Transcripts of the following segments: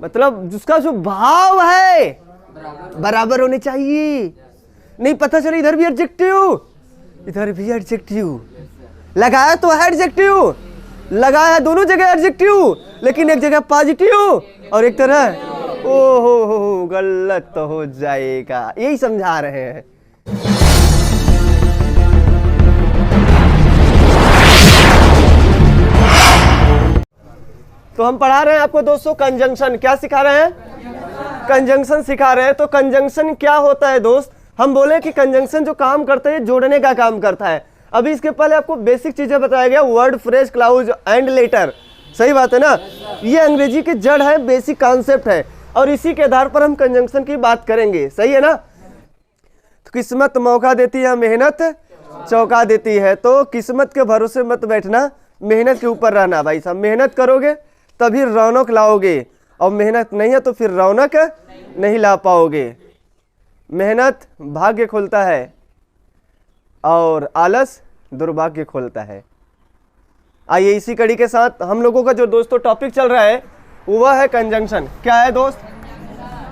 मतलब जिसका जो भाव है बराबर होने चाहिए। नहीं पता चले इधर भी एडजेक्टिव इधर भी एडजेक्टिव, लगाया तो है एडजेक्टिव, लगाया है दोनों जगह एडजेक्टिव, लेकिन एक जगह पॉजिटिव और एक तरह ओहो गलत तो हो जाएगा। यही समझा रहे हैं। तो हम पढ़ा रहे हैं आपको दोस्तों कंजंक्शन। क्या सिखा रहे हैं? कंजंक्शन सिखा रहे हैं। तो कंजंक्शन क्या होता है दोस्त? हम बोले कि कंजंक्शन जो काम करता है जोड़ने का काम करता है। अभी इसके पहले आपको बेसिक चीजें बताया गया, word, phrase, clause and letter. सही बात है ना? ये अंग्रेजी की जड़ है, बेसिक कॉन्सेप्ट है, और इसी के आधार पर हम कंजंक्शन की बात करेंगे। सही है ना? तो किस्मत मौका देती है, मेहनत चौका देती है। तो किस्मत के भरोसे मत बैठना, मेहनत के ऊपर रहना। भाई साहब मेहनत करोगे तभी रौनक लाओगे, और मेहनत नहीं है तो फिर रौनक नहीं ला पाओगे। मेहनत भाग्य खोलता है और आलस दुर्भाग्य खोलता है। आइए इसी कड़ी के साथ हम लोगों का जो दोस्तों टॉपिक चल रहा है वह है कंजंक्शन। क्या है दोस्त?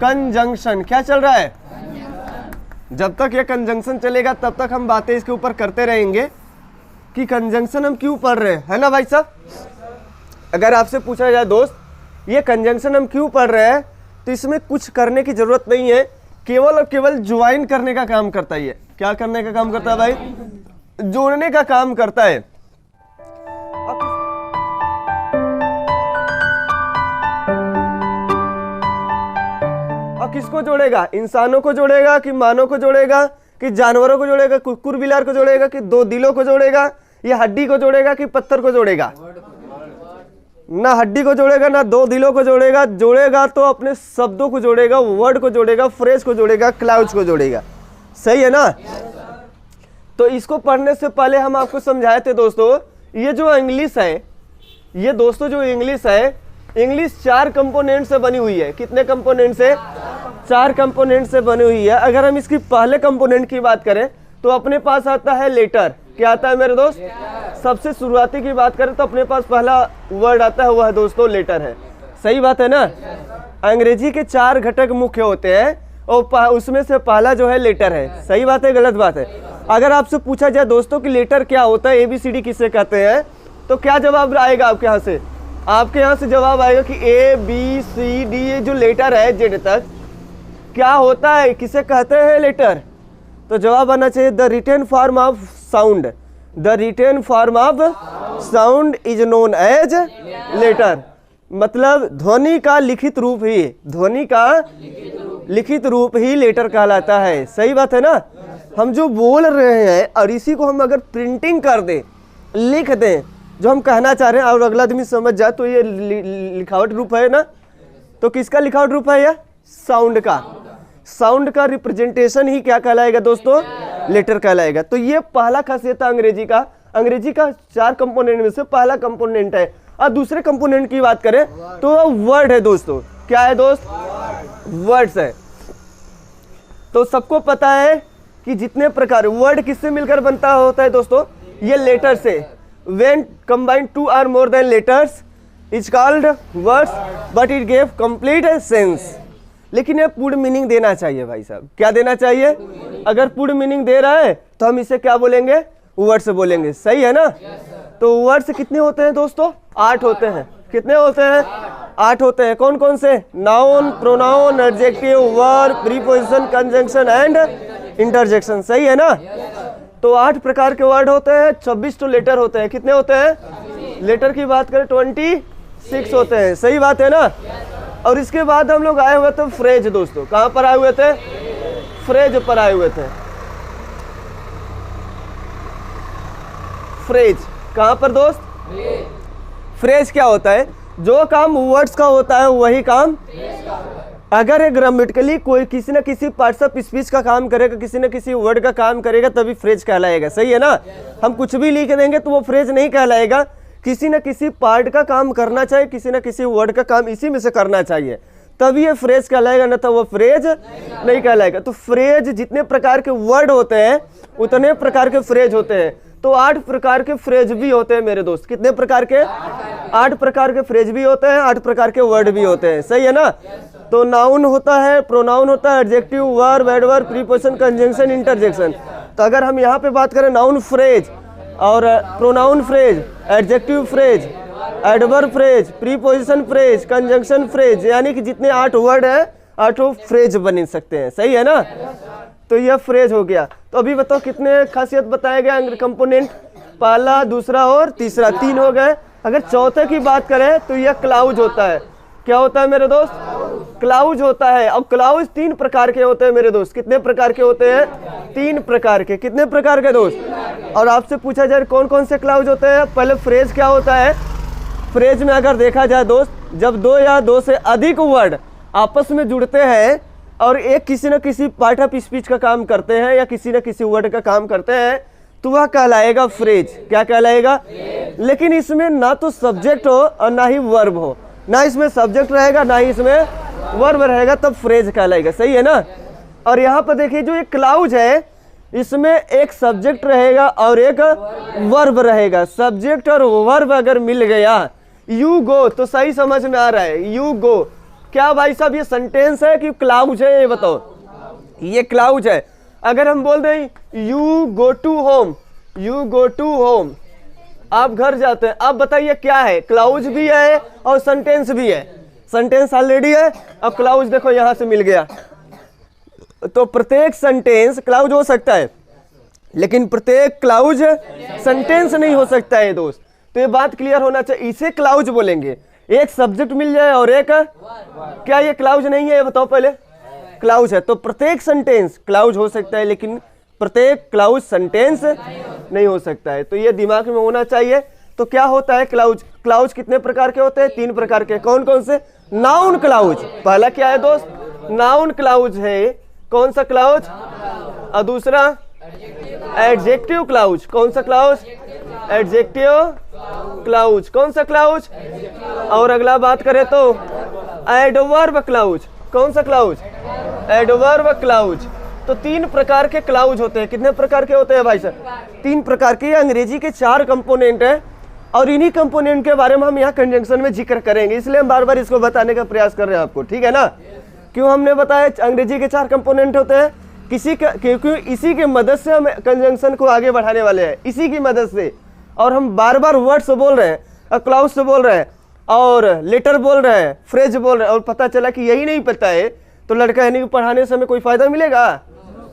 कंजंक्शन। क्या चल रहा है? जब तक ये कंजंक्शन चलेगा तब तक हम बातें इसके ऊपर करते रहेंगे कि कंजंक्शन हम क्यों पढ़ रहे हैं, है ना भाई साहब? अगर आपसे पूछा जाए दोस्त ये कंजंक्शन हम क्यों पढ़ रहे हैं, तो इसमें कुछ करने की जरूरत नहीं है, केवल और केवल ज्वाइन करने का काम करता है। क्या करने का काम करता है भाई? जोड़ने का काम करता है। और किसको जोड़ेगा? इंसानों को जोड़ेगा कि मानव को जोड़ेगा कि जानवरों को जोड़ेगा, कुकुर बिलार को जोड़ेगा कि दो दिलों को जोड़ेगा, या हड्डी को जोड़ेगा कि पत्थर को जोड़ेगा? ना हड्डी को जोड़ेगा ना दो दिलों को जोड़ेगा। जोड़ेगा तो अपने शब्दों को जोड़ेगा, वर्ड को जोड़ेगा, फ्रेज को जोड़ेगा, क्लाउड्स को जोड़ेगा। सही है ना? तो इसको पढ़ने से पहले हम आपको समझाए थे दोस्तों, ये जो इंग्लिश है, ये दोस्तों जो इंग्लिश है, इंग्लिश 4 कंपोनेंट से बनी हुई है। कितने कंपोनेंट से? 4 कंपोनेंट से बनी हुई है। अगर हम इसकी पहले कंपोनेंट की बात करें तो अपने पास आता है लेटर। क्या आता है मेरे दोस्त? सबसे शुरुआती की बात करें तो अपने पास पहला वर्ड आता है, वह दोस्तों लेटर है। सही बात है ना? अंग्रेजी के 4 घटक मुख्य होते हैं और उसमें से पहला जो है लेटर है। सही बात है गलत बात है? अगर आपसे पूछा जाए दोस्तों कि लेटर क्या होता है, ABCD किसे कहते हैं, तो क्या जवाब आएगा आपके यहाँ से? आपके यहाँ से जवाब आएगा कि ABCD ये जो लेटर है जेड तक क्या होता है, किसे कहते हैं लेटर? तो जवाब आना चाहिए the written form of sound. The written form of sound is known as letter. मतलब ध्वनि का लिखित रूप ही, ध्वनि का लिखित रूप ही लेटर कहलाता है। सही बात है ना? हम जो बोल रहे हैं और इसी को हम अगर प्रिंटिंग कर दें, लिख दें जो हम कहना चाह रहे हैं, और अगला आदमी समझ जाए, तो ये लिखावट रूप है ना? तो किसका लिखावट रूप है? यह साउंड का। साउंड का रिप्रेजेंटेशन ही क्या कहलाएगा दोस्तों? लेटर कहलाएगा। तो ये पहला खासियत है अंग्रेजी का। अंग्रेजी का 4 कंपोनेंट में से पहला कंपोनेंट है। और दूसरे कंपोनेंट की बात करें तो वर्ड है दोस्तों। क्या है दोस्त? वर्ड्स है। तो सबको पता है कि जितने प्रकार वर्ड किससे मिलकर बनता होता है दोस्तों? ये लेटर से। When combined 2 or more than letters is called words, but it gave complete sense। लेकिन ये पूर्ण मीनिंग देना चाहिए भाई साहब। क्या देना चाहिए? अगर पूर्ण मीनिंग दे रहा है तो हम इसे क्या बोलेंगे? वर्ड्स बोलेंगे। सही है ना? तो वर्ड्स कितने होते हैं दोस्तों? 8 होते हैं। कितने होते हैं? 8 होते हैं। कौन कौन से? Noun, pronoun, adjective, verb, preposition, conjunction and interjection. सही है ना? तो 8 प्रकार के वर्ड होते हैं, 26 तो लेटर होते हैं। कितने होते हैं? लेटर की बात करें 26 होते हैं। सही बात है ना? और इसके बाद हम लोग आए हुए थे फ्रेज दोस्तों। कहां पर आए हुए थे? फ्रेज पर आए हुए थे। फ्रेज कहां पर दोस्त? फ्रेज क्या होता है? जो काम वर्ड्स का होता है वही काम अगर ये ग्रामेटिकली कोई किसी न किसी पार्ट्स ऑफ स्पीच का काम करेगा, किसी न किसी वर्ड का काम करेगा, तभी फ्रेज कहलाएगा। सही है ना? हम कुछ भी लिख देंगे तो वो फ्रेज नहीं कहलाएगा। किसी न किसी पार्ट का काम करना चाहिए, किसी न किसी वर्ड का काम इसी में से करना चाहिए, तभी ये फ्रेज कहलाएगा, न तो वो फ्रेज नहीं कहलाएगा। तो फ्रेज जितने प्रकार के वर्ड होते हैं उतने प्रकार के फ्रेज होते हैं। तो 8 प्रकार के फ्रेज भी होते हैं मेरे दोस्त। कितने प्रकार के? 8 प्रकार के फ्रेज भी होते हैं, 8 प्रकार के वर्ड भी होते हैं, सही है ना। तो नाउन होता है, प्रोनाउन होता है, adjective, verb, adverb, preposition, conjunction, interjection. तो अगर हम यहाँ पे बात करें नाउन फ्रेज और pronoun phrase, adjective phrase, adverb phrase, preposition phrase, conjunction phrase, यानी कि जितने 8 वर्ड है 8 फ्रेज बन सकते हैं, सही है ना। तो यह फ्रेज हो गया। तो अभी बताओ कितने खासियत बताए गए कंपोनेंट, पहला, दूसरा और तीसरा, 3 हो गए। अगर चौथे की बात करें तो यह क्लाउज होता है। क्या होता है मेरे दोस्त? क्लाउज होता है। और क्लाउज 3 प्रकार के होते हैं मेरे दोस्त। कितने प्रकार के होते हैं? 3 प्रकार के। कितने प्रकार के दोस्त? और आपसे पूछा जाए कौन कौन से क्लाउज होते हैं। पहले फ्रेज क्या होता है? फ्रेज में अगर देखा जाए दोस्त, जब 2 या 2 से अधिक वर्ड आपस में जुड़ते हैं और एक किसी न किसी पार्ट ऑफ स्पीच का काम करते हैं या किसी न किसी वर्ड का काम करते हैं, तो वह कहलाएगा फ्रेज। क्या कहलाएगा? लेकिन इसमें ना तो सब्जेक्ट हो और ना ही वर्ब हो, ना इसमें सब्जेक्ट रहेगा ना ही इसमें वर्ब रहेगा, तब फ्रेज कहलाएगा, सही है ना। और यहाँ पर देखिए जो ये क्लाउज है, इसमें एक सब्जेक्ट रहेगा और एक वर्ब रहेगा। सब्जेक्ट और वर्ब अगर मिल गया, यू गो, तो सही समझ में आ रहा है, यू गो। क्या भाई साहब ये सेंटेंस है कि क्लाउज है? ये बताओ, ये क्लाउज है। अगर हम बोल दें you go to home, you go to home, आप घर जाते हैं, आप बताइए क्या है? क्लाउज भी है और सेंटेंस भी है। सेंटेंस ऑलरेडी है, अब क्लाउज देखो यहां से मिल गया। तो प्रत्येक सेंटेंस क्लाउज हो सकता है, लेकिन प्रत्येक क्लाउज सेंटेंस नहीं हो सकता है दोस्त। तो ये बात क्लियर होना चाहिए, इसे क्लाउज बोलेंगे। एक सब्जेक्ट मिल जाए और एक, क्या ये क्लाउज नहीं है? ये बताओ पहले। क्लाउज है। तो प्रत्येक सेंटेंस क्लाउज हो सकता है, लेकिन प्रत्येक क्लाउज सेंटेंस नहीं हो सकता है। तो ये दिमाग में होना चाहिए। तो क्या होता है क्लाउज? क्लाउज कितने प्रकार के होते हैं? 3 प्रकार के। कौन कौन से? नाउन क्लाउज, पहला क्या है दोस्त? नाउन क्लाउज है। कौन सा क्लाउज? और दूसरा एडजेक्टिव क्लाउज। कौन सा क्लाउज? Adjective clause. कौन सा क्लाउज? और अगला बात करें तो एडवर्ब क्लाउज। कौन सा क्लाउज? Adverb clause. तो 3 प्रकार के क्लाउज होते हैं। कितने प्रकार के होते हैं भाई साहब? 3 प्रकार के। अंग्रेजी के 4 कंपोनेंट हैं और इन्हीं कंपोनेंट के बारे में हम यहाँ कंजंक्शन में जिक्र करेंगे, इसलिए हम बार बार इसको बताने का प्रयास कर रहे हैं आपको, ठीक है ना। क्यों हमने बताया अंग्रेजी के 4 कंपोनेंट होते हैं? क्योंकि इसी के मदद से हम कंजंक्शन को आगे बढ़ाने वाले हैं, इसी की मदद से। और हम बार बार वर्ड्स बोल रहे हैं, क्लाउज से बोल रहे हैं और लेटर बोल रहे हैं, फ्रेज बोल रहे हैं, और पता चला कि यही नहीं पता है, तो लड़का यानी कि पढ़ाने से हमें कोई फायदा मिलेगा?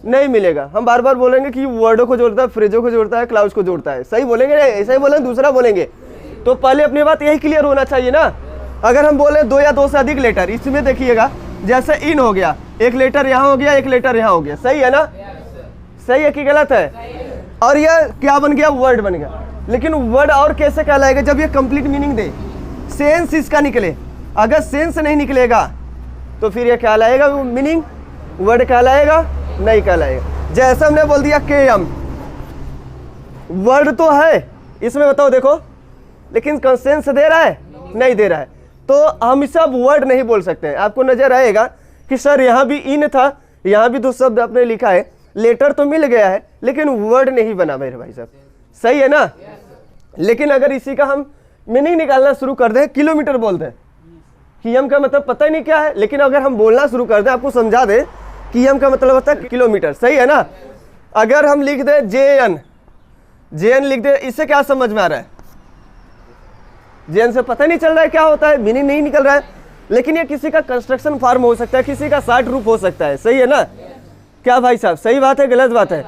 नहीं मिलेगा। हम बार बार बोलेंगे कि वर्डों को जोड़ता है, फ्रेजों को जोड़ता है, क्लाउज को जोड़ता है, सही बोलेंगे? ऐसा ही बोलेंगे, दूसरा बोलेंगे? तो पहले अपनी बात यही क्लियर होना चाहिए ना। अगर हम बोले 2 या 2 से अधिक लेटर, इसमें देखिएगा जैसे इन हो गया, एक लेटर यहाँ हो गया, एक लेटर यहाँ हो गया, सही है ना? सही है कि गलत है? और यह क्या बन गया? वर्ड बन गया। लेकिन वर्ड और कैसे कहलाएगा? जब ये कंप्लीट मीनिंग दे, सेंस इसका निकले। अगर सेंस नहीं निकलेगा तो फिर ये कहलाएगा मीनिंग? वर्ड कहलाएगा? नहीं कहलाएगा। जैसे हमने बोल दिया के एम, वर्ड तो है इसमें, बताओ देखो, लेकिन सेंस दे रहा है? नहीं दे रहा है। तो हम इसे अब वर्ड नहीं बोल सकते हैं। आपको नजर आएगा कि सर यहाँ भी इन था, यहाँ भी 2 शब्द आपने लिखा है, लेटर तो मिल गया है लेकिन वर्ड नहीं बना मेरे भाई साहब, सही है ना। लेकिन अगर इसी का हम मीनिंग निकालना शुरू कर दें, किलोमीटर बोल दें, कियम का मतलब पता ही नहीं क्या है, लेकिन अगर हम बोलना शुरू कर दें, आपको समझा दें, कियम का मतलब होता है किलोमीटर, सही है ना। अगर हम लिख दें जेएन, जेएन लिख दें, इससे क्या समझ में आ रहा है? जेएन से पता नहीं चल रहा है क्या होता है, मीनिंग नहीं निकल रहा है। लेकिन ये किसी का कंस्ट्रक्शन फॉर्म हो सकता है, किसी का शार्ट रूप हो सकता है, सही है ना। क्या भाई साहब, सही बात है गलत बात है?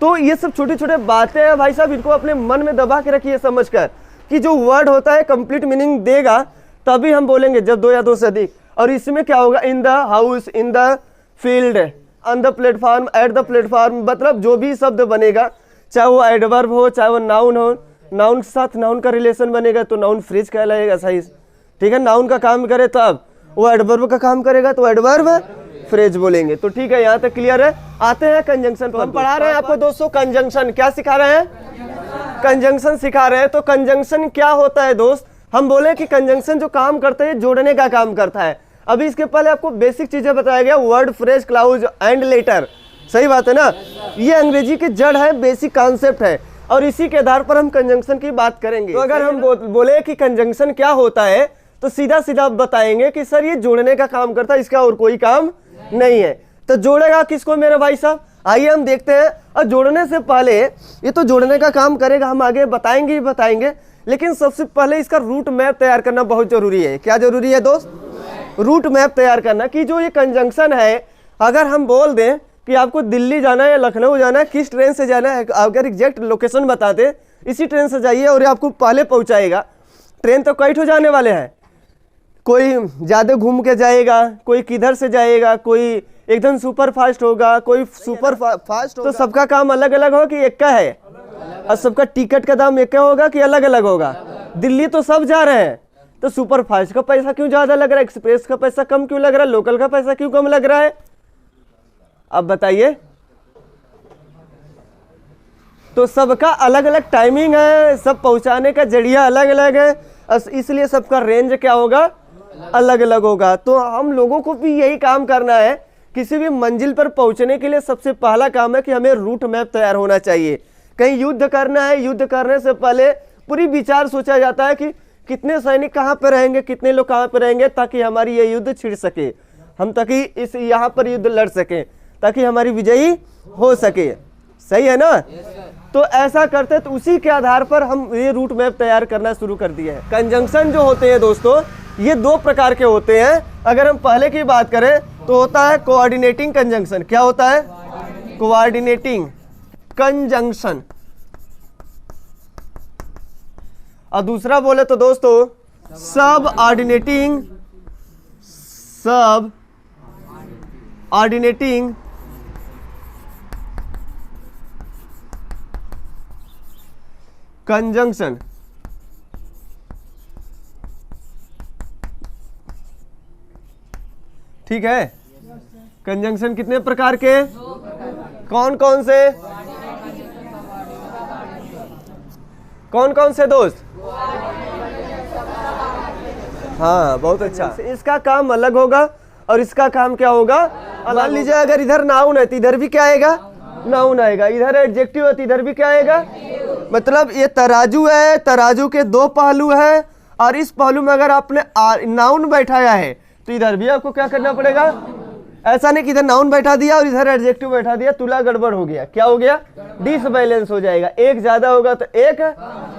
तो ये सब छोटी छोटे बातें हैं भाई साहब, इनको अपने मन में दबा के रखिए समझकर कि जो वर्ड होता है कंप्लीट मीनिंग देगा तभी हम बोलेंगे, जब 2 या 2 से अधिक। और इसमें क्या होगा? In the house, in the field, on the platform, at the platform, मतलब जो भी शब्द बनेगा, चाहे वो एडवर्ब हो चाहे वो नाउन हो, नाउन के साथ नाउन का रिलेशन बनेगा तो नाउन फ्रेज कहलाएगा, सही, ठीक है। नाउन का काम करे तब, वो एडवर्ब का काम करेगा तो एडवर्ब फ्रेज बोलेंगे। तो ठीक है, यहाँ तक क्लियर है। आते हैं कंजंक्शन पर। हम पढ़ा रहे हैं आपको दोस्तों कंजंक्शन। क्या सिखा रहे हैं? कंजंक्शन सिखा रहे हैं। तो कंजंक्शन क्या होता है दोस्त? हम बोले कि कंजंक्शन जो काम करता है जोड़ने का काम करता है। अभी इसके पहले आपको बेसिक चीजें बताया गया, word, phrase, clause and letter, सही बात है ना। ये अंग्रेजी की जड़ है, बेसिक कॉन्सेप्ट है। और इसी के आधार पर हम कंजंक्शन की बात करेंगे। तो अगर हम बोले कि कंजंक्शन क्या होता है तो सीधा सीधा बताएंगे कि सर ये जोड़ने का काम करता है, इसका और कोई काम नहीं है। तो जोड़ेगा किसको मेरे भाई साहब, आइए हम देखते हैं। और जोड़ने से पहले, ये तो जोड़ने का काम करेगा, हम आगे बताएंगे ही बताएंगे, लेकिन सबसे पहले इसका रूट मैप तैयार करना बहुत जरूरी है। क्या जरूरी है दोस्त? रूट मैप तैयार करना कि जो ये कंजंक्शन है, अगर हम बोल दें कि आपको दिल्ली जाना है या लखनऊ जाना है, किस ट्रेन से जाना है, अगर एग्जैक्ट लोकेशन बता दें इसी ट्रेन से जाइए और ये आपको पहले पहुंचाएगा। ट्रेन तो कई ठो जाने वाले हैं, कोई ज़्यादा घूम के जाएगा, कोई किधर से जाएगा, कोई एकदम सुपर फास्ट होगा, कोई सुपर फास्ट होगा। तो सबका काम अलग अलग हो कि एक का है, और सबका टिकट का दाम एक का होगा कि अलग अलग होगा। दिल्ली तो सब जा रहे हैं, तो सुपर फास्ट का पैसा क्यों ज़्यादा लग रहा है, एक्सप्रेस का पैसा कम क्यों लग रहा है, लोकल का पैसा क्यों कम लग रहा है? अब बताइए। तो सबका अलग अलग टाइमिंग है, सब पहुंचाने का जरिया अलग अलग है, इसलिए सबका रेंज क्या होगा, अलग अलग होगा। तो हम लोगों को भी यही काम करना है। किसी भी मंजिल पर पहुंचने के लिए सबसे पहला काम है कि हमें रूट मैप तैयार होना चाहिए। कहीं युद्ध करना है, युद्ध करने से पहले पूरी विचार सोचा जाता है कि कितने सैनिक कहाँ पर रहेंगे, कितने लोग कहाँ पर रहेंगे, ताकि हमारी ये युद्ध छिड़ सके, हम ताकि इस यहाँ पर युद्ध लड़ सकें, ताकि हमारी विजयी हो सके। सही है ना? तो ऐसा करते, तो उसी के आधार पर हम ये रूट मैप तैयार करना शुरू कर दिए हैं। कंजंक्शन जो होते हैं दोस्तों, ये दो प्रकार के होते हैं। अगर हम पहले की बात करें तो होता है कोऑर्डिनेटिंग कंजंक्शन। क्या होता है? Coordinating conjunction. और दूसरा बोले तो दोस्तों सब ऑर्डिनेटिंग कंजंक्शन। ठीक है? कंजंक्शन कितने प्रकार के? कौन कौन से? कौन कौन से दोस्त? हाँ, बहुत अच्छा। इसका काम अलग होगा और इसका काम क्या होगा? मान लीजिए अगर इधर नाउन है तो इधर भी क्या आएगा? नाउन आएगा। इधर एडजेक्टिव है तो इधर भी क्या आएगा? मतलब ये तराजू है, तराजू के दो पहलू है, और इस पहलू में अगर आपने नाउन बैठाया है तो इधर भी आपको क्या करना पड़ेगा? ऐसा नहीं कि इधर नाउन बैठा दिया और इधर एडजेक्टिव बैठा दिया, तुला गड़बड़ हो गया। क्या हो गया? डिसबैलेंस हो जाएगा। एक ज्यादा होगा तो एक,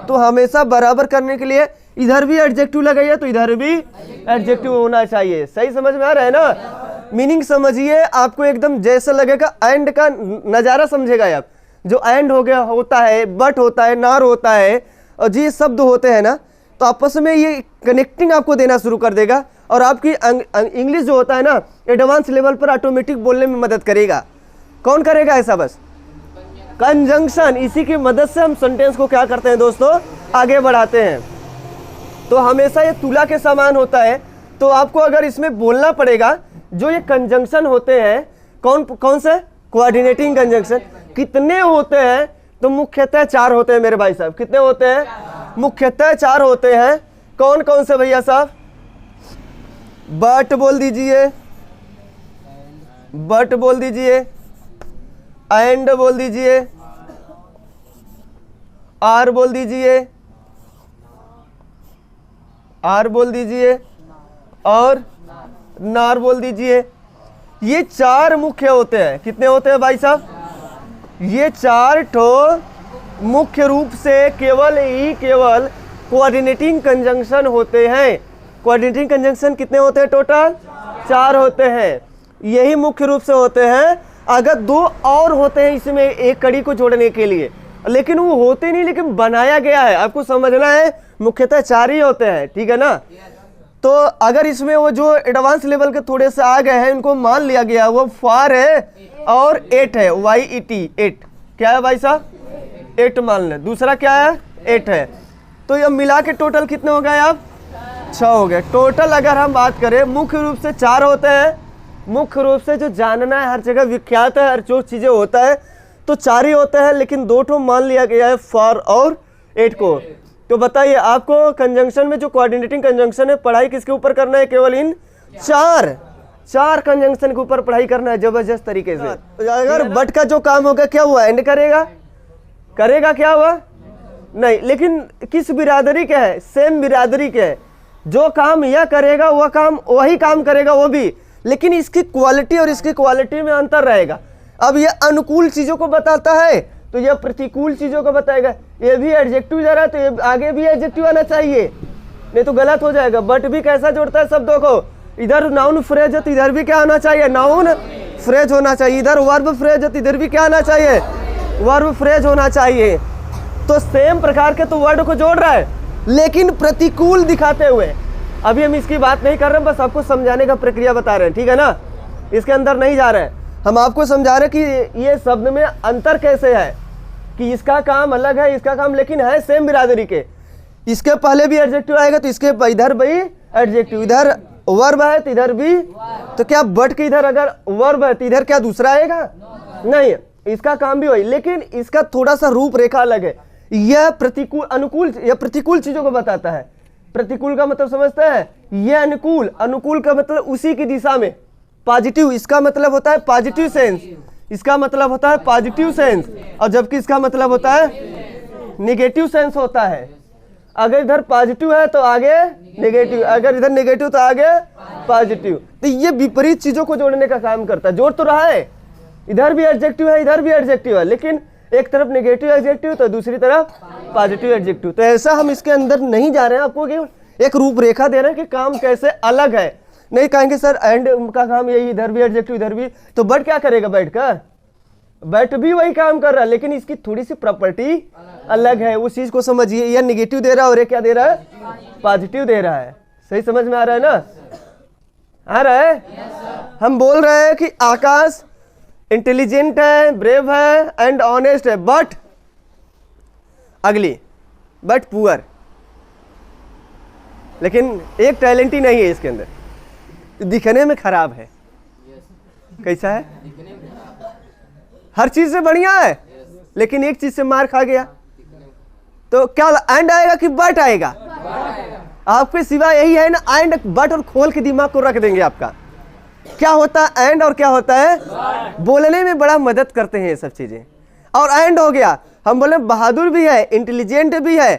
तो हमेशा बराबर करने के लिए इधर भी एडजेक्टिव लगाइए तो इधर भी एडजेक्टिव होना चाहिए। सही समझ में आ रहा है ना? मीनिंग समझिए, आपको एकदम जैसा लगेगा एंड का नजारा समझेगा आप। जो एंड हो गया होता है, बट होता है, नार होता है, और जी शब्द होते हैं ना, तो आपस में ये कनेक्टिंग आपको देना शुरू कर देगा, और आपकी इंग्लिश जो होता है ना, एडवांस लेवल पर ऑटोमेटिक बोलने में मदद करेगा। कौन करेगा ऐसा? बस कंजंक्शन। इसी की मदद से हम सेंटेंस को क्या करते हैं दोस्तों? आगे बढ़ाते हैं। तो हमेशा ये तुला के समान होता है। तो आपको अगर इसमें बोलना पड़ेगा, जो ये कंजंक्शन होते हैं, कौन कौन से? Coordinating conjunction. कितने होते हैं? तो मुख्यतः 4 होते हैं मेरे भाई साहब। कितने होते हैं? मुख्यतः 4 होते हैं। कौन कौन से भैया साहब? बट बोल दीजिए, बट बोल दीजिए, एंड बोल दीजिए, आर बोल दीजिए, आर बोल दीजिए, और नार बोल दीजिए। ये 4 मुख्य होते हैं। कितने होते हैं भाई साहब? ये 4 ठो मुख्य रूप से केवल कोऑर्डिनेटिंग कंजंक्शन होते हैं। कोऑर्डिनेटिंग कंजंक्शन कितने होते हैं? टोटल 4 होते हैं। यही मुख्य रूप से होते हैं। अगर 2 और होते हैं इसमें एक कड़ी को जोड़ने के लिए, लेकिन वो होते नहीं, लेकिन बनाया गया है। आपको समझना है, मुख्यतः 4 ही होते हैं। ठीक है ना? तो अगर इसमें वो जो एडवांस लेवल के थोड़े से आ गए हैं, इनको मान लिया गया, वो फार है और 8 है, YET 8। क्या है भाई साहब? 8 मान लें। दूसरा क्या है? 8 है। तो ये मिला के टोटल कितने हो गए आप? 6 हो गए टोटल। अगर हम बात करें, मुख्य रूप से 4 होते हैं। मुख्य रूप से जो जानना है, हर जगह विख्यात है, हर जो चीज़ें होता है, तो 4 ही होते हैं, लेकिन 2 ठो मान लिया गया है, फॉर और 8 को। तो बताइए आपको कंजंक्शन में जो कोऑर्डिनेटिंग कंजंक्शन है, पढ़ाई किसके ऊपर करना है? केवल इन 4 कंजंक्शन के ऊपर पढ़ाई करना है जबरदस्त तरीके से। अगर बट का जो काम होगा क्या हुआ? एंड करेगा। करेगा क्या वह? नहीं। लेकिन किस बिरादरी के है? सेम बिरादरी के है। जो काम यह करेगा वह काम वही काम करेगा वो भी, लेकिन इसकी क्वालिटी और इसकी क्वालिटी में अंतर रहेगा। अब यह अनुकूल चीजों को बताता है तो यह प्रतिकूल चीजों को बताएगा। ये भी एडजेक्टिव जा रहा है तो ये आगे भी एडजेक्टिव आना चाहिए, नहीं तो गलत हो जाएगा। बट भी कैसा जोड़ता है शब्दों को? इधर नाउन फ्रेज है तो इधर भी क्या आना चाहिए? नाउन फ्रेज होना चाहिए। इधर वर्ब फ्रेज है तो इधर भी क्या आना चाहिए? वर्ब फ्रेज होना चाहिए। तो सेम प्रकार के तो वर्ड को जोड़ रहा है, लेकिन प्रतिकूल दिखाते हुए। अभी हम इसकी बात नहीं कर रहे हैं, बस आपको समझाने का प्रक्रिया बता रहे हैं, ठीक है ना? इसके अंदर नहीं जा रहे हैं, हम आपको समझा रहे हैं कि ये शब्द में अंतर कैसे है, कि इसका काम अलग है, इसका काम लेकिन है सेम बिरादरी के। इसके पहले भी एडजेक्टिव आएगा तो इसके इधर भी एडजेक्टिव, इधर वर्ब है तो इधर भी। तो क्या बट के इधर अगर वर्ब है तो इधर क्या दूसरा आएगा? नहीं, इसका काम भी वही, लेकिन इसका थोड़ा सा रूपरेखा अलग है। यह प्रतिकूल अनुकूल, यह प्रतिकूल चीजों को बताता है। प्रतिकूल का मतलब समझते हैं? यह अनुकूल, अनुकूल का मतलब उसी की दिशा में, पॉजिटिव। इसका मतलब होता है पॉजिटिव सेंस, इसका मतलब होता है पॉजिटिव सेंस, और जबकि इसका मतलब होता है निगेटिव सेंस होता है। अगर इधर पॉजिटिव है तो आगे नेगेटिव, अगर इधर नेगेटिव तो आगे पॉजिटिव। तो ये विपरीत चीजों को जोड़ने का काम करता है। जोड़ तो रहा है, इधर भी एडजेक्टिव है इधर भी एडजेक्टिव है, लेकिन एक तरफ नेगेटिव एडजेक्टिव तो दूसरी तरफ पॉजिटिव एडजेक्टिव। तो ऐसा हम इसके अंदर नहीं जा रहे हैं, आपको केवल एक रूपरेखा दे रहे हैं कि काम कैसे अलग है। नहीं कहेंगे सर एंड का काम यही, इधर भी एडजेक्टिव इधर भी, तो बट क्या करेगा? बैठ कर बट भी वही काम कर रहा है, लेकिन इसकी थोड़ी सी प्रॉपर्टी अलग है। उस चीज को समझिए। यह निगेटिव दे रहा है और ये क्या दे रहा है? पॉजिटिव दे रहा है। सही समझ में आ रहा है ना? आ रहा है? हम बोल रहे हैं कि आकाश इंटेलिजेंट है, ब्रेव है एंड ऑनेस्ट है, बट अगली, बट पुअर। लेकिन एक टैलेंट ही नहीं है इसके अंदर, दिखने में खराब है। कैसा है? हर चीज से बढ़िया है, लेकिन एक चीज से मार खा गया। तो क्या एंड आएगा कि बट आएगा? आपके सिवा यही है ना, एंड बट, और खोल के दिमाग को रख देंगे आपका। क्या होता है एंड और क्या होता है? बोलने में बड़ा मदद करते हैं ये सब चीजें। और एंड हो गया, हम बोले बहादुर भी है, इंटेलिजेंट भी है,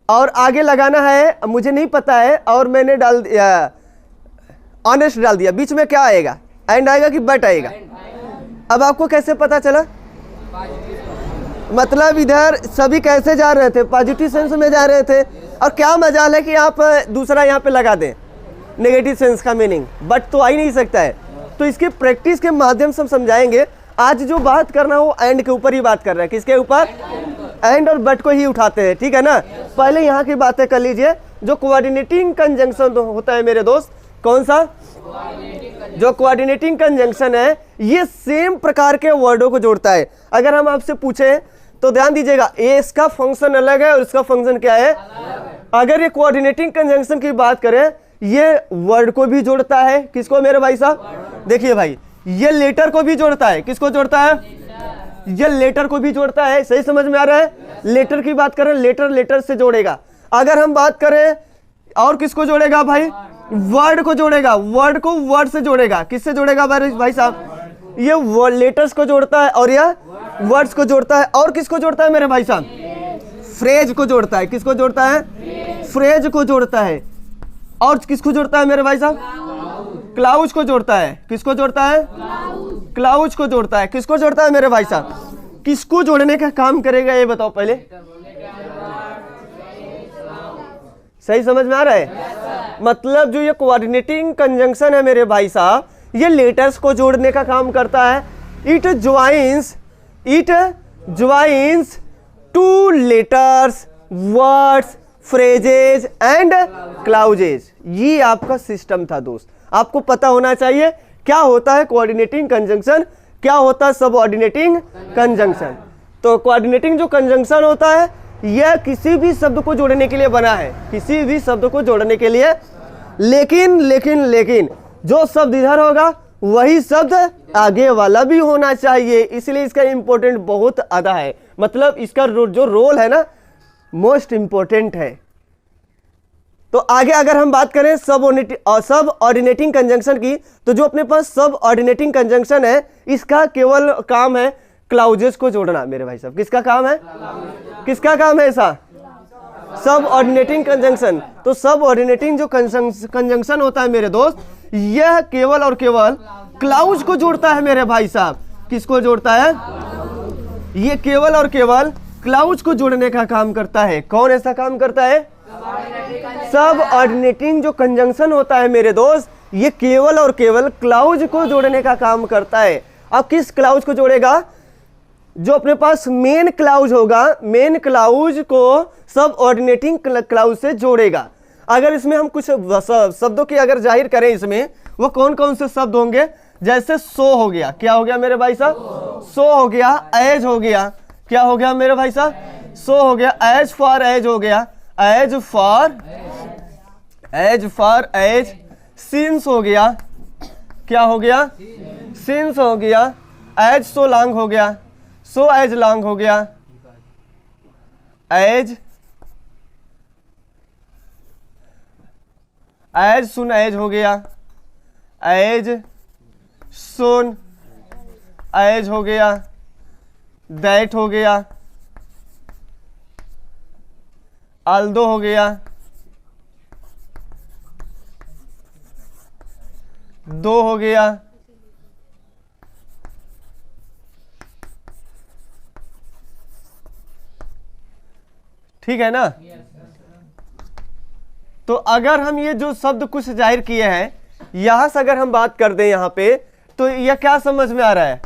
और आगे लगाना है मुझे नहीं पता है, और मैंने डाल दिया ऑनेस्ट डाल दिया। बीच में क्या आएगा? एंड आएगा कि बट आएगा? अब आपको कैसे पता चला? मतलब इधर सभी कैसे जा रहे थे? पॉजिटिव सेंस में जा रहे थे। और क्या मजाल है कि आप दूसरा यहाँ पे लगा दें नेगेटिव सेंस का मीनिंग, बट तो आ ही नहीं सकता है। तो इसके प्रैक्टिस के माध्यम से हम समझाएंगे। आज जो बात करना वो एंड के ऊपर ही बात कर रहे हैं। किसके ऊपर? एंड और बट को ही उठाते हैं, ठीक है ना? पहले यहाँ की बातें कर लीजिए। जो कोऑर्डिनेटिंग कंजंक्शन होता है मेरे दोस्त, कौन सा? जो कोऑर्डिनेटिंग कंजंक्शन है ये सेम प्रकार के वर्डों को जोड़ता है। अगर हम आपसे पूछे तो ध्यान दीजिएगा, ये इसका फंक्शन अलग है और इसका फंक्शन क्या है? अगर ये कोऑर्डिनेटिंग कंजंक्शन की बात करें, ये वर्ड को भी जोड़ता है। किसको मेरे भाई साहब? देखिए भाई, ये लेटर को भी जोड़ता है। किसको जोड़ता है? ये लेटर को भी जोड़ता है। सही समझ में आ रहा है? लेटर की बात करें, लेटर लेटर से जोड़ेगा। अगर हम बात करें और किसको जोड़ेगा भाई? वर्ड को जोड़ेगा। वर्ड को वर्ड से जोड़ेगा। किससे जोड़ेगा भाई साहब? ये लेटर्स को जोड़ता है और यह वर्ड्स को जोड़ता है। और किसको जोड़ता है मेरे भाई साहब? फ्रेज को जोड़ता है। किसको जोड़ता है? फ्रेज को जोड़ता है। और किसको जोड़ता है मेरे भाई साहब? क्लाउज को जोड़ता है। किसको जोड़ता है? क्लाउज को जोड़ता है। किसको जोड़ता है मेरे भाई साहब? किसको जोड़ने का काम करेगा ये बताओ पहले। सही समझ में आ रहा है? मतलब जो ये कोऑर्डिनेटिंग कंजंक्शन है मेरे भाई साहब, ये लेटर्स को जोड़ने का काम करता है। It joins two letters, words, phrases and clauses. ये आपका सिस्टम था दोस्त। आपको पता होना चाहिए क्या होता है कोऑर्डिनेटिंग कंजंक्शन, क्या होता है सबऑर्डिनेटिंग कंजंक्शन। तो कोऑर्डिनेटिंग जो कंजंक्शन होता है यह किसी भी शब्द को जोड़ने के लिए बना है, किसी भी शब्द को जोड़ने के लिए। लेकिन जो शब्द इधर होगा वही शब्द आगे वाला भी होना चाहिए। इसलिए इसका इंपॉर्टेंट बहुत आधा है। मतलब इसका जो रोल है ना, मोस्ट इंपॉर्टेंट है। तो आगे अगर हम बात करें सब ऑर्डिनेटिंग कंजंक्शन की, तो जो अपने पास सब ऑर्डिनेटिंग कंजंक्शन है इसका केवल काम है क्लाउजेस को जोड़ना मेरे भाई साहब। किसका काम है? किसका काम है ऐसा? सब ऑर्डिनेटिंग कंजंक्शन। तो सब ऑर्डिनेटिंग जो कंजंक्शन होता है मेरे दोस्त, यह केवल और केवल क्लाउज को जोड़ता है मेरे भाई साहब। किसको जोड़ता है? ये केवल और केवल क्लाउज को जोड़ने का काम करता है। कौन ऐसा काम करता है? सब ऑर्डिनेटिंग जो कंजंक्शन होता है मेरे दोस्त, ये केवल और केवल क्लाउज को जोड़ने का काम करता है। अब किस क्लाउज को जोड़ेगा? जो अपने पास मेन क्लाउज होगा, मेन क्लाउज को सब ऑर्डिनेटिंग क्लाउज से जोड़ेगा। अगर इसमें हम कुछ शब्दों की अगर जाहिर करें, इसमें वो कौन कौन से शब्द होंगे? जैसे सो हो गया, क्या हो गया मेरे भाई साहब? सो हो गया। एज हो गया, क्या हो गया मेरे भाई साहब? सो हो गया। एज फॉर एज हो गया, एज फॉर एज। सिंस हो गया, क्या हो गया? सिंस हो गया। एज सो लॉन्ग हो गया, सो एज लॉन्ग हो गया। एज सुन एज हो गया, एज सुन एज हो गया। दैट हो गया, आल्दो हो गया, दो हो गया। ठीक है ना? तो अगर हम ये जो शब्द कुछ जाहिर किए हैं, यहां से अगर हम बात कर दें यहां पे, तो यह क्या समझ में आ रहा है?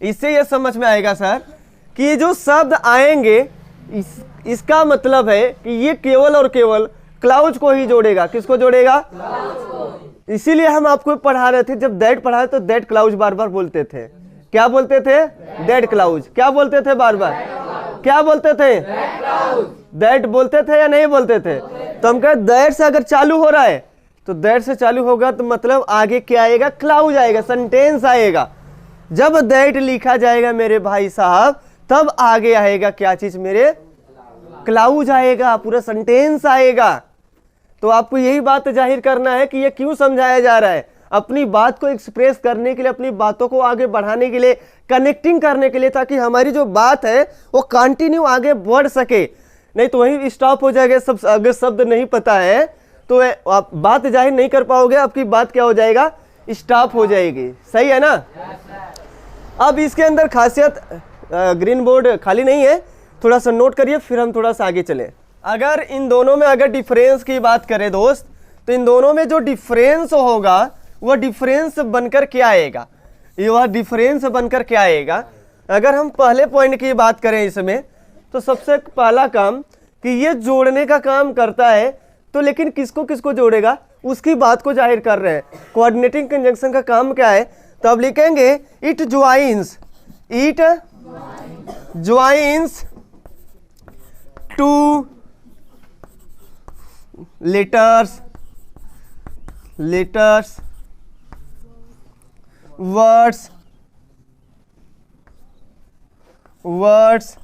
इससे यह समझ में आएगा सर कि ये जो शब्द आएंगे, इसका मतलब है कि ये केवल और केवल क्लाउज को ही जोड़ेगा। किसको जोड़ेगा? इसीलिए हम आपको पढ़ा रहे थे, जब दैट पढ़ा रहे तो दैट क्लाउज बार बार बोलते थे। क्या बोलते थे? That clause. क्या बोलते थे बार बार? क्या बोलते थे? दैट बोलते थे या नहीं बोलते थे? तो हम कहे दैट से अगर चालू हो रहा है, तो दैट से चालू होगा तो मतलब आगे क्या आएगा? क्लाउज आएगा, सेंटेंस आएगा। जब दैट लिखा जाएगा मेरे भाई साहब, तब आगे आएगा क्या चीज मेरे? क्लाउज आएगा, पूरा सेंटेंस आएगा। तो आपको यही बात जाहिर करना है कि ये क्यों समझाया जा रहा है। अपनी बात को एक्सप्रेस करने के लिए, अपनी बातों को आगे बढ़ाने के लिए, कनेक्टिंग करने के लिए, ताकि हमारी जो बात है वो कंटिन्यू आगे बढ़ सके। नहीं तो वहीं स्टॉप हो जाएगा। सब अगर शब्द नहीं पता है तो आप बात जाहिर नहीं कर पाओगे, आपकी बात क्या हो जाएगा? स्टॉप हो जाएगी। सही है ना? अब इसके अंदर खासियत, ग्रीन बोर्ड खाली नहीं है, थोड़ा सा नोट करिए, फिर हम थोड़ा सा आगे चले। अगर इन दोनों में अगर डिफरेंस की बात करें दोस्त, तो इन दोनों में जो डिफरेंस होगा वह डिफरेंस बनकर क्या आएगा? वह डिफरेंस बनकर क्या आएगा? अगर हम पहले पॉइंट की बात करें इसमें, तो सबसे पहला काम कि ये जोड़ने का काम करता है। तो लेकिन किसको किसको जोड़ेगा, उसकी बात को जाहिर कर रहे हैं। कोऑर्डिनेटिंग कंजंक्शन का काम क्या है? तो अब लिखेंगे it joins, it joins two letters, letters, words, words,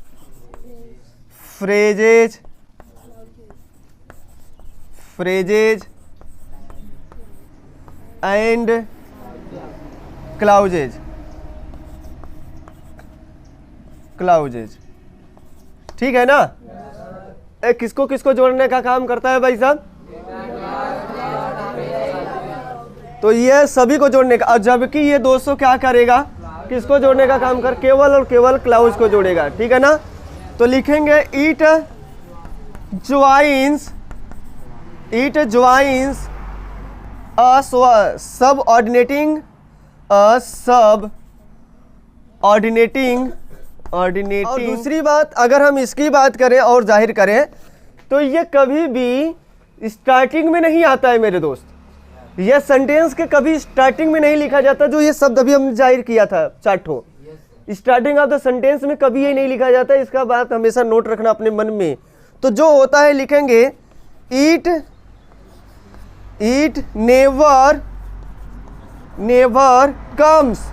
phrases, phrases and clauses, clauses। ठीक है ना? किसको किसको जोड़ने का काम करता है भाई साहब? तो ये सभी को जोड़ने का। और जबकि ये दोस्तों क्या करेगा? किसको जोड़ने का काम कर? केवल और केवल क्लाउज को जोड़ेगा। ठीक है ना? तो लिखेंगे इट ज्वाइंस, इट ज्वाइंस अ सब ऑर्डिनेटिंग, अ सब ऑर्डिनेटिंग, ऑर्डिनेटिंग। और दूसरी बात, अगर हम इसकी बात करें और जाहिर करें, तो ये कभी भी स्टार्टिंग में नहीं आता है मेरे दोस्त। यह सेंटेंस के कभी स्टार्टिंग में नहीं लिखा जाता। जो ये शब्द अभी हमने जाहिर किया था, चार्टो, स्टार्टिंग ऑफ द सेंटेंस में कभी ये नहीं लिखा जाता। इसका बात हमेशा नोट रखना अपने मन में। तो जो होता है लिखेंगे it, it never, never comes,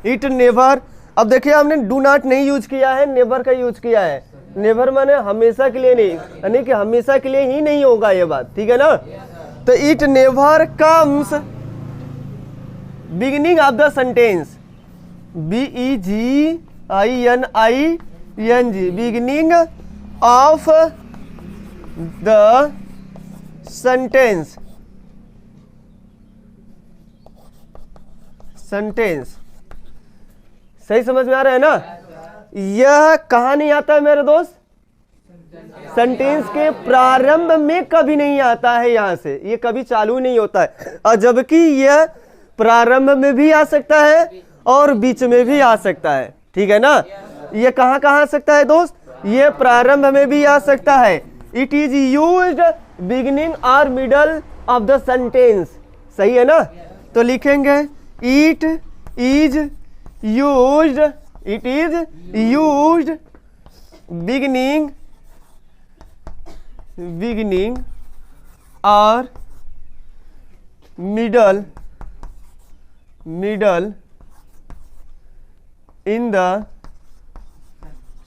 it never. अब देखिए हमने डू नॉट नहीं यूज किया है, नेवर का यूज किया है। नेवर माने हमेशा के लिए नहीं, यानी कि हमेशा के लिए ही नहीं होगा ये बात। ठीक है ना? तो it never comes beginning of the sentence, BEGINING, beginning of the sentence, sentence. सही समझ में आ रहा है ना? यह कहाँ नहीं आता है मेरे दोस्त? सेंटेंस के प्रारंभ में कभी नहीं आता है, यहां से ये कभी चालू नहीं होता है। और जबकि यह प्रारंभ में भी आ सकता है और बीच में भी आ सकता है, ठीक है ना? ये कहाँ कहाँ आ सकता है दोस्त? ये प्रारंभ में भी आ सकता है। इट इज यूज्ड बिगिनिंग और मिडल ऑफ द सेंटेंस, सही है ना? तो लिखेंगे it is used, it is used beginning, beginning और middle, middle in the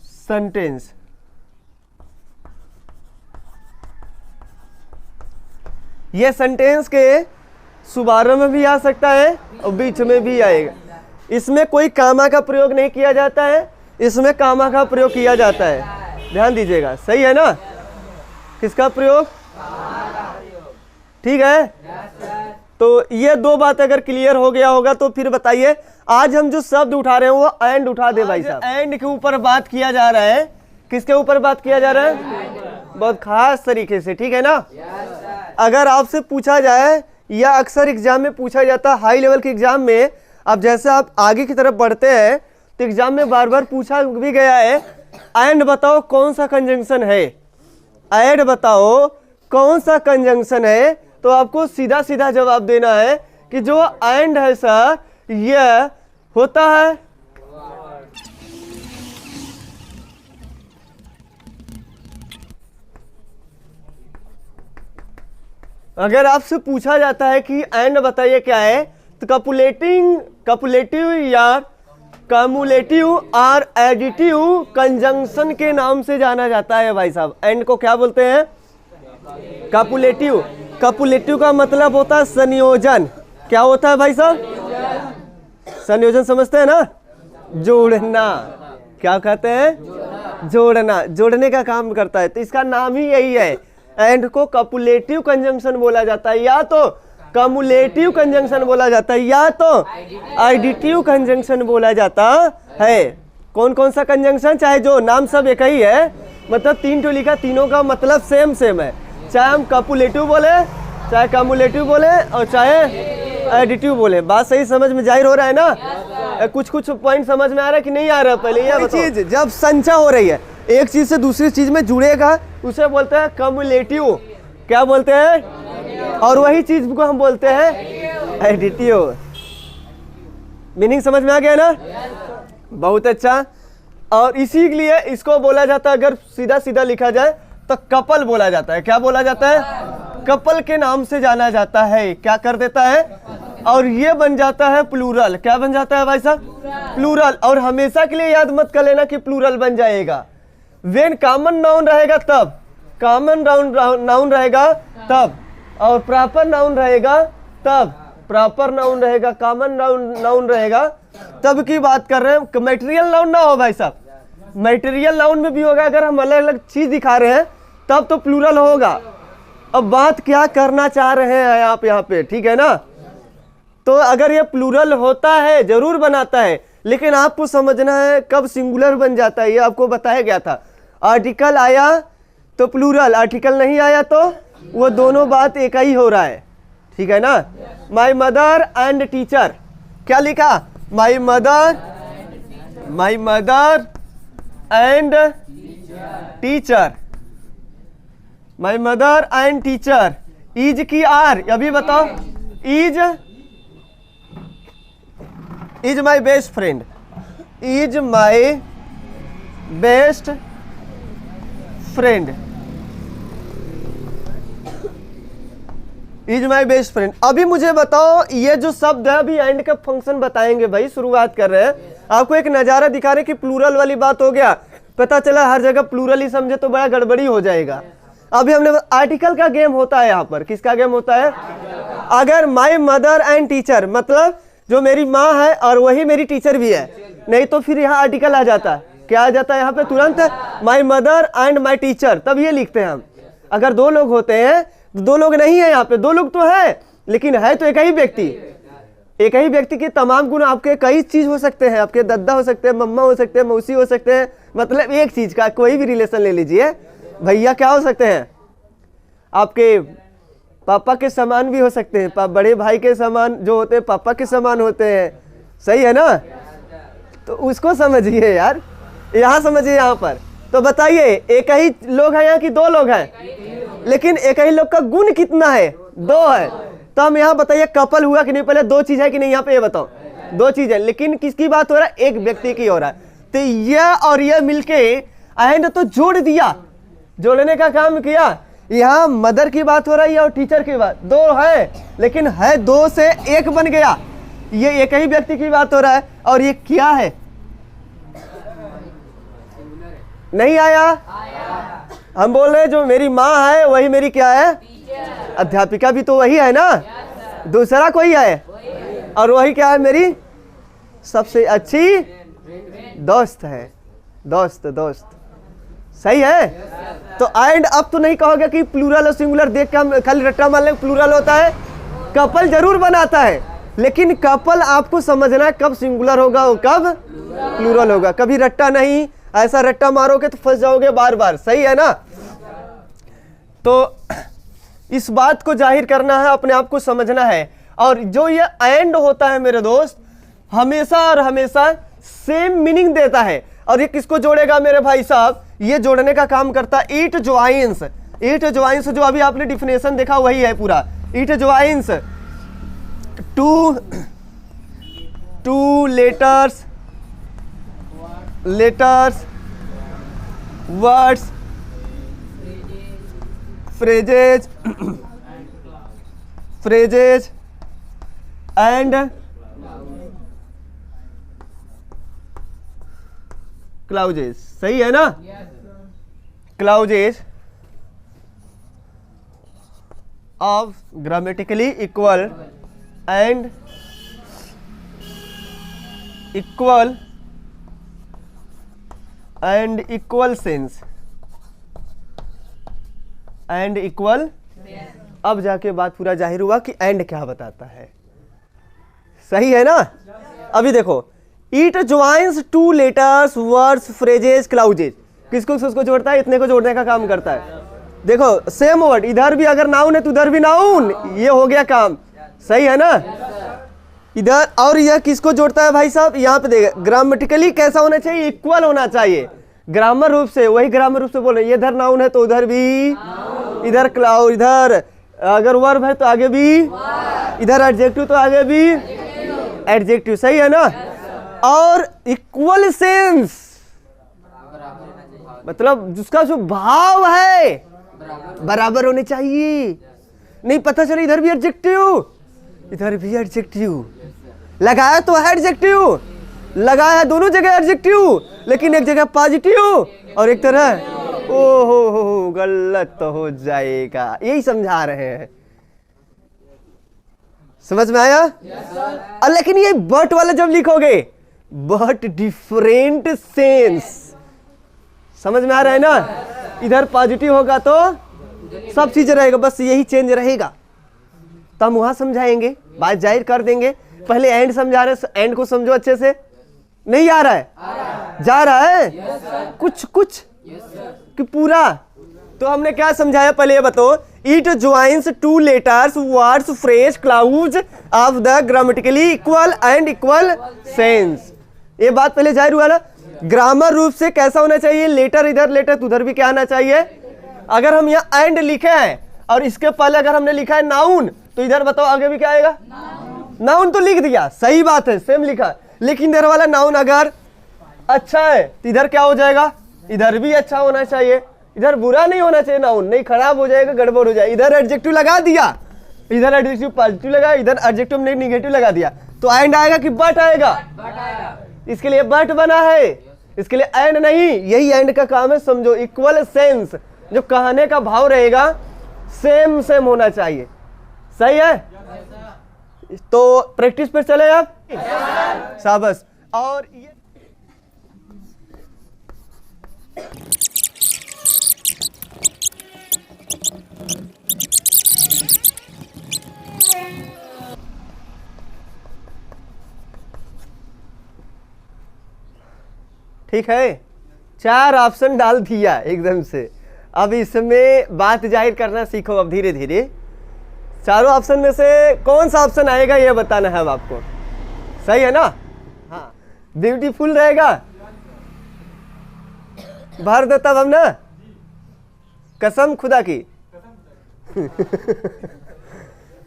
sentence. यह सेंटेंस के शुभारंभ में भी आ सकता है और बीच में भी आएगा। इसमें कोई कामा का प्रयोग नहीं किया जाता है, इसमें कामा का प्रयोग किया जाता है, ध्यान दीजिएगा, सही है ना? किसका प्रयोग? ठीक है। तो ये दो बात अगर क्लियर हो गया होगा तो फिर बताइए, आज हम जो शब्द उठा रहे हैं वो एंड उठा दे भाई साहब। एंड के ऊपर बात किया जा रहा है। किसके ऊपर बात किया जा रहा है? बहुत खास तरीके से, ठीक है ना? अगर आपसे पूछा जाए, या अक्सर एग्जाम में पूछा जाता है, हाई लेवल के एग्जाम में, अब जैसे आप आगे की तरफ बढ़ते हैं तो एग्जाम में बार बार पूछा भी गया है, एंड बताओ कौन सा कंजंक्शन है, एंड बताओ कौन सा कंजंक्शन है। तो आपको सीधा सीधा जवाब देना है कि जो एंड है सर, यह होता है अगर आपसे पूछा जाता है कि एंड बताइए क्या है, तो कपुलेटिव या कम्युलेटिव और एडिटिव कंजंक्शन के नाम से जाना जाता है भाई साहब। एंड को क्या बोलते हैं? कपुलेटिव। कपुलेटिव का मतलब होता है संयोजन। क्या होता है भाई साहब? संयोजन, समझते हैं ना? जोड़ना। क्या कहते हैं? जोड़ना, जोड़ने का काम करता है, तो इसका नाम ही यही है। एंड को कपुलेटिव कंजंक्शन बोला जाता है, या तो कम्युलेटिव कंजंक्शन बोला जाता है, या तो एडिटिव कंजंक्शन बोला जाता है। कौन कौन सा कंजंक्शन? चाहे जो नाम सब एक ही है, मतलब तीन तो लिखा, तीनों का मतलब सेम सेम है, चाहे हम कपुलेटिव बोले, चाहे कम्युलेटिव बोले और चाहे एडिटिव बोले। बात सही समझ में जाहिर हो रहा है ना? कुछ कुछ पॉइंट समझ में आ रहा है कि नहीं आ रहा? पहले यह चीज जब संचय हो रही है, एक चीज से दूसरी चीज में जुड़ेगा, उसे बोलते हैं कम्युलेटिव। क्या बोलते हैं? और वही चीज को हम बोलते हैं एडिटिव। मीनिंग समझ में आ गया ना? बहुत अच्छा। और इसी लिए इसको बोला जाता है, अगर सीधा सीधा लिखा जाए तो कपल बोला जाता है। क्या बोला जाता है? कपल के नाम से जाना जाता है। क्या कर देता है? और ये बन जाता है प्लूरल। क्या बन जाता है भाई साहब? प्लूरल। और हमेशा के लिए याद मत कर लेना कि प्लूरल बन जाएगा। वेन कॉमन नाउन रहेगा तब, कॉमन नाउन रहेगा तब, और प्रॉपर नाउन रहेगा तब, प्रॉपर नाउन रहेगा, कॉमन नाउन रहेगा तब की बात कर रहे हैं। मटेरियल नाउन ना हो भाई साहब, मटेरियल नाउन में भी होगा, अगर हम अलग अलग चीज दिखा रहे हैं तब तो प्लूरल होगा। अब बात क्या करना चाह रहे हैं आप यहाँ पे, ठीक है ना? तो अगर ये प्लूरल होता है, जरूर बनाता है, लेकिन आपको समझना है कब सिंगुलर बन जाता है, ये आपको बताया गया था। आर्टिकल आया तो प्लूरल, आर्टिकल नहीं आया तो वो दोनों बात एक ही हो रहा है, ठीक है ना? माई मदर एंड टीचर, क्या लिखा? My mother and teacher, my mother and teacher. Is की आर, अभी बताओ। Is my best friend, is my best friend, is my best friend. अभी मुझे बताओ, ये जो शब्द है, अभी एंड का फंक्शन बताएंगे भाई, शुरुआत कर रहे हैं। आपको एक नजारा दिखा रहे कि प्लूरल वाली बात हो गया, पता चला हर जगह प्लूरल ही समझे तो बड़ा गड़बड़ी हो जाएगा। अभी हमने आर्टिकल का गेम होता है यहाँ पर। किसका गेम होता है? अगर माई मदर एंड टीचर, मतलब जो मेरी माँ है और वही मेरी टीचर भी है, नहीं तो फिर यहाँ आर्टिकल आ जाता है, क्या आ जाता है यहाँ पे तुरंत, my mother and my teacher, तब ये लिखते हैं हम। अगर दो लोग होते हैं तो दो लोग नहीं है यहाँ पे, दो लोग तो है लेकिन है तो एक ही व्यक्ति। एक ही व्यक्ति के तमाम गुण, आपके कई चीज हो सकते हैं, आपके दादा हो सकते हैं, मम्मा हो सकते हैं, मौसी हो सकते हैं, मतलब एक चीज का कोई भी रिलेशन ले लीजिए, भैया क्या हो सकते हैं, आपके पापा के समान भी हो सकते हैं, बड़े भाई के समान जो होते हैं पापा के समान होते हैं, सही है ना। तो उसको समझिए यार, यहाँ समझिए यहाँ पर। तो बताइए एक ही लोग है यहाँ कि दो लोग हैं, लेकिन एक ही लोग का गुण कितना है, दो है। तो हम यहाँ बताइए कपल हुआ कि नहीं, पहले दो चीज है कि नहीं, यहाँ पे ये बताओ, दो चीज है, लेकिन किसकी बात हो रहा है, एक व्यक्ति की हो रहा है। तो यह और यह मिलके एंड तो जोड़ दिया, जोड़ने का काम किया। यहाँ मदर की बात हो रही है और टीचर की बात, दो है लेकिन है दो से एक बन गया, ये एक ही व्यक्ति की बात हो रहा है। और ये क्या है, नहीं आया, हम बोल रहे हैं जो मेरी माँ है वही मेरी क्या है, अध्यापिका भी तो वही है ना, दूसरा कोई है, और वही क्या है, मेरी सबसे अच्छी दोस्त है, दोस्त दोस्त, सही है। तो एंड अब तो नहीं कहोगे कि प्लूरल और सिंगुलर देख के हम खाली रट्टा मान लें प्लूरल होता है, कपल जरूर बनाता है, लेकिन कपल आपको समझना है कब सिंगुलर होगा और कब प्लूरल होगा, कभी रट्टा नहीं, ऐसा रट्टा मारोगे तो फंस जाओगे बार बार, सही है ना। तो इस बात को जाहिर करना है, अपने आप को समझना है। और जो ये एंड होता है मेरे दोस्त, हमेशा और हमेशा सेम मीनिंग देता है। और ये किसको जोड़ेगा मेरे भाई साहब, ये जोड़ने का काम करता है इट ज्वाइंस। इट ज्वाइंस जो अभी आपने डिफिनेशन देखा वही है पूरा, it joins two letters words phrases and clauses, सही है ना। Clauses of grammatically equal and equal sense and equal. अब जाके बात पूरा जाहिर हुआ कि एंड क्या बताता है, सही है ना। अभी देखो, it joins two letters words phrases clauses, किसको किसको जोड़ता है, इतने को जोड़ने का काम करता है। देखो सेम वर्ड, इधर भी अगर नाउन है तो उधर भी नाउन, ये हो गया काम, सही है ना। इधर और यह किसको जोड़ता है भाई साहब, यहाँ पे देखिए ग्रामेटिकली कैसा होना चाहिए, इक्वल होना चाहिए, ग्रामर रूप से, वही ग्रामर रूप से बोल रहे हैं। इधर नाउन है तो उधर भी, इधर क्लाउड, इधर अगर वर्ब है तो आगे भी, इधर एडजेक्टिव तो आगे भी एडजेक्टिव, सही है ना। और इक्वल सेंस मतलब जिसका जो भाव है बराबर होने चाहिए, नहीं पता चले इधर भी एडजेक्टिव इधर भी एडजेक्टिव, लगाया तो है एडजेक्टिव, लगाया दोनों जगह एडजेक्टिव, लेकिन एक जगह पॉजिटिव और एक तरह हो गलत तो हो जाएगा, यही समझा रहे हैं, समझ में आया। लेकिन ये बट वाला जब लिखोगे, बट डिफरेंट सेंस, समझ में आ रहा है ना। इधर पॉजिटिव होगा तो सब चीज रहेगा, बस यही चेंज रहेगा, तो हम वहां समझाएंगे, बात जाहिर कर देंगे। पहले एंड समझा रहे, एंड को समझो अच्छे से, नहीं आ रहा है, जा रहा है कुछ कुछ कि पूरा। तो हमने क्या समझाया, पहले ये बताओ, it joins two letters words phrase clause of the grammatically equal and equal sense, ये बात पहले जाहिर हुआ ना। ग्रामर रूप से कैसा होना चाहिए, लेटर इधर लेटर तो उधर भी क्या आना चाहिए। अगर हम यहाँ एंड लिखे हैं और इसके पहले अगर हमने लिखा है नाउन, तो इधर बताओ आगे भी क्या आएगा, नाउन तो लिख दिया, सही बात है, सेम लिखा, लेकिन इधर वाला नाउन अगर अच्छा है तो इधर क्या हो जाएगा, इधर भी अच्छा होना चाहिए, इधर बुरा नहीं होना चाहिए, नाउन नहीं खराब हो जाएगा, गड़बड़ हो जाएगा। इधर एडजेक्टिव लगा दिया, इधर एडजेक्टिव पॉजिटिव लगा, इधर एडजेक्टिव नेगेटिव लगा दिया, तो एंड आएगा कि बट आएगा, इसके लिए बट बना है, इसके लिए एंड नहीं, यही एंड का काम है, समझो। इक्वल सेंस, जो कहने का भाव रहेगा सेम सेम होना चाहिए, सही है। तो प्रैक्टिस पे चले आप। शाबाश। और ये ठीक है, 4 ऑप्शन डाल दिया एकदम से। अब इसमें बात जाहिर करना सीखो अब धीरे धीरे। चारों ऑप्शन में से कौन सा ऑप्शन आएगा ये बताना है अब आपको। सही है ना? हाँ, ब्यूटीफुल रहेगा। भर दो तब हम ना, कसम खुदा की।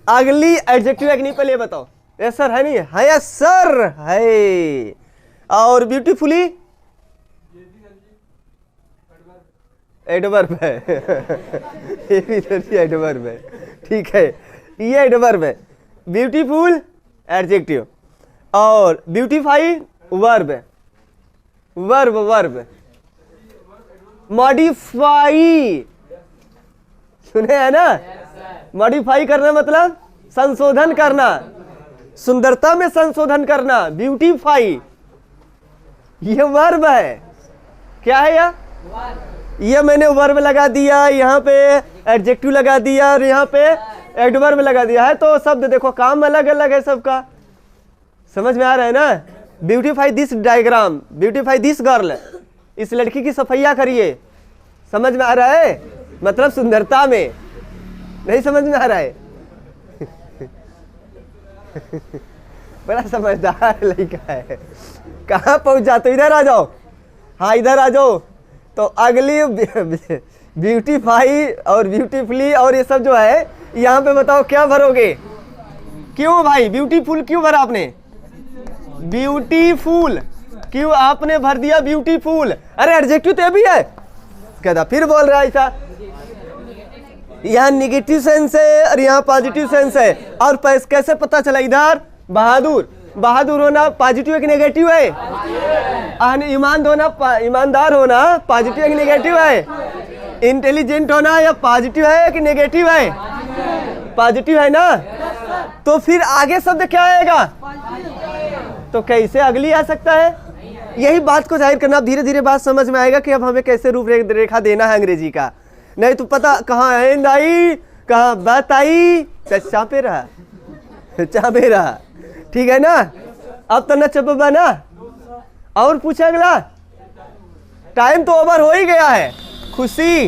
अगली एडजेक्टिव है कि नहीं पहले ये बताओ। यस सर है नहीं है? यस सर है। और ब्यूटीफुली एडवर्ब है। ये भी तो एडवर्ब है। ठीक है, ये एडवर्ब है। ब्यूटीफुल एडजेक्टिव और ब्यूटीफाई वर्ब है। वर्ब मॉडिफाई सुने है ना? मॉडिफाई करना मतलब संशोधन करना, सुंदरता में संशोधन करना। ब्यूटीफाई ये वर्ब है। क्या है यह? ये मैंने वर्ब लगा दिया, यहाँ पे एडजेक्टिव लगा दिया और यहाँ पे एडवर्ब लगा दिया है। तो शब्द देखो, काम अलग अलग है सबका। समझ में आ रहा है ना? Beautify this diagram, beautify this girl, इस लड़की की सफाइया करिए। समझ में आ रहा है? मतलब सुंदरता में। नहीं समझ में आ रहा है? बड़ा समझदार लड़का है। कहाँ पहुंच जाते? इधर आ जाओ। हाँ इधर आ जाओ। तो अगली ब्यूटीफाई और ब्यूटीफुली और ये सब जो है, यहाँ पे बताओ क्या भरोगे? क्यों भाई ब्यूटीफुल क्यों भरा आपने? ब्यूटीफुल क्यों आपने भर दिया? ब्यूटीफुल। अरे एडजेक्टिव तो भी है। कहता फिर बोल रहा है ऐसा। यहाँ निगेटिव सेंस है और यहाँ पॉजिटिव सेंस है। और कैसे पता चला? इधर बहादुर होना पॉजिटिव है कि नेगेटिव है? ईमानदार होना पॉजिटिव है कि नेगेटिव है? इंटेलिजेंट होना या पॉजिटिव है कि नेगेटिव है? पॉजिटिव है ना? तो फिर आगे शब्द क्या आएगा? तो कैसे अगली आ सकता है? यही बात को जाहिर करना। धीरे धीरे बात समझ में आएगा कि अब हमें कैसे रूपरेखा देना है अंग्रेजी का। नहीं तो पता कहाँ एंड आई, कहाँ बात आई, चापे रहा। ठीक है ना? अब तो न चपा ना। और पूछा अगला। टाइम तो ओवर हो ही गया है। खुशी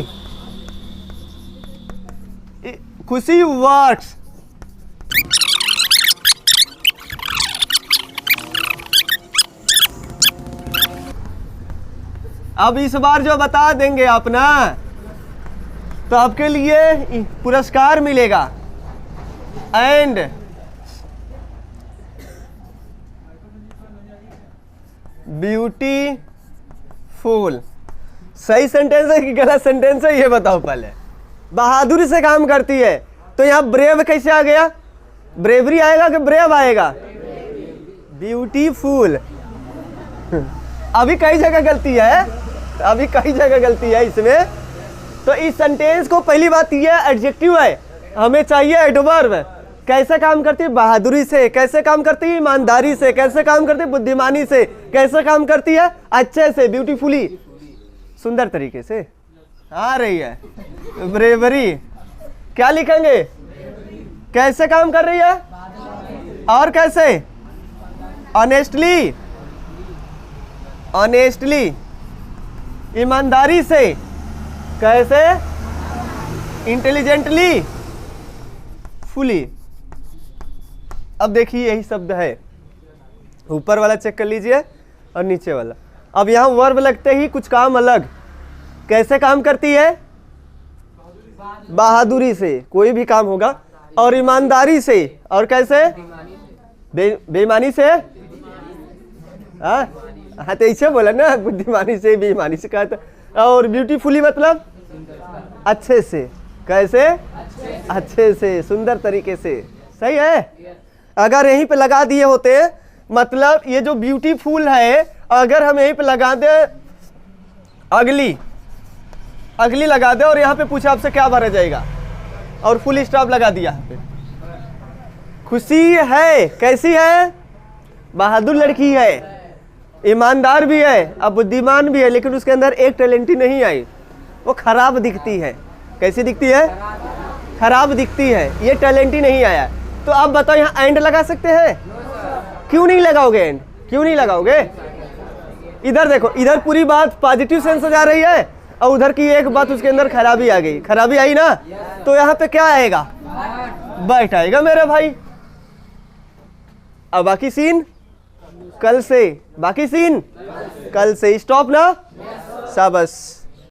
वर्क्स। अब इस बार जो बता देंगे आप ना, तो आपके लिए पुरस्कार मिलेगा। एंड ब्यूटीफुल सही सेंटेंस है कि गलत सेंटेंस है ये बताओ पहले। बहादुरी से काम करती है। तो यहाँ ब्रेव कैसे आ गया? ब्रेवरी आएगा कि ब्रेव आएगा? ब्यूटीफुल। अभी कई जगह गलती है, इसमें। तो इस सेंटेंस को पहली बात ये एडजेक्टिव है, हमें चाहिए एडवर्ब। कैसे काम करती है? बहादुरी से। कैसे काम करती है? ईमानदारी से। कैसे काम करती है? बुद्धिमानी से। कैसे काम करती है? अच्छे से, ब्यूटीफुली, सुंदर तरीके से। आ रही है ब्रेवरी। क्या लिखेंगे? कैसे काम कर रही है? और कैसे? ऑनेस्टली, ईमानदारी से। कैसे? Intelligently, fully. अब देखिए यही शब्द है। ऊपर वाला चेक कर लीजिए और नीचे वाला। अब यहाँ वर्ब लगते ही कुछ काम अलग। कैसे काम करती है? बहादुरी से, कोई भी काम होगा। और ईमानदारी से। और कैसे? बेईमानी से। हाँ तो ऐसे बोला ना, बुद्धिमानी से, बेईमानी से कहा था। और ब्यूटीफुली मतलब अच्छे से। कैसे? अच्छे से, सुंदर तरीके से। सही है? अगर यहीं पे लगा दिए होते, मतलब ये जो ब्यूटीफुल है, अगर हम यहीं पे लगा दे अगली लगा दे और यहाँ पे पूछा आपसे क्या भरा जाएगा, और फुल स्टॉप लगा दिया यहाँ पे, खुशी है, कैसी है? बहादुर लड़की है, ईमानदार भी है, अब बुद्धिमान भी है, लेकिन उसके अंदर एक टैलेंट ही नहीं आई, वो खराब दिखती है। कैसी दिखती है? खराब दिखती है, ये टैलेंट ही नहीं आया। तो आप बताओ यहाँ एंड लगा सकते हैं? क्यों नहीं लगाओगे एंड? क्यों नहीं लगाओगे? इधर देखो, इधर पूरी बात पॉजिटिव सेंस से जा रही है और उधर की एक बात उसके अंदर खराबी आ गई। खराबी आई ना, तो यहाँ पे क्या आएगा? बट आएगा मेरे भाई। अब बाकी सीन कल से, बाकी सीन कल से। स्टॉप ना, शाबाश।